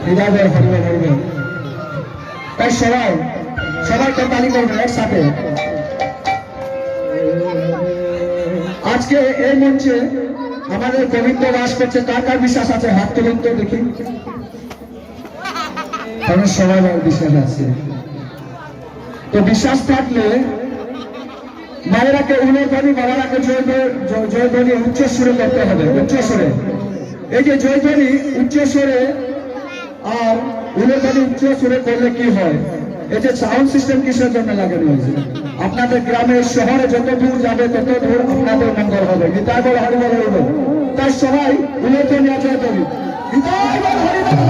হৃদয় হরিবল হরিবল। তাই সবাইকে তালি করবেন একসাথে। আজকে এই মঞ্চে আমাদের গোবিন্দ বাস করছে, কার কার বিশ্বাস আছে হাত তুলুন তো দেখি। কারণ সবাই বিশ্বাস আছে। তো বিশ্বাস থাকলে মায়েরাকে উলধ্বনি, বাবারাকে জয়ধ্বনি উচ্চ সুরে করতে হবে, উচ্চ সুরে। এই যে জয়ধ্বনি উচ্চ সুরে আর উলধ্বনি উচ্চ সুরে করলে কি হয়, এই যে সাউন্ড সিস্টেম কিসের জন্য লাগানো হয়েছে, আপনাদের গ্রামে শহরে যত দূর যাবে তত দূর আপনাদের মঙ্গল হবে। গীতা বল হরিবল হরিবল। তাই সবাই উলধ্বনি আর জয়ধ্বনি, গীতা বল হরিবল।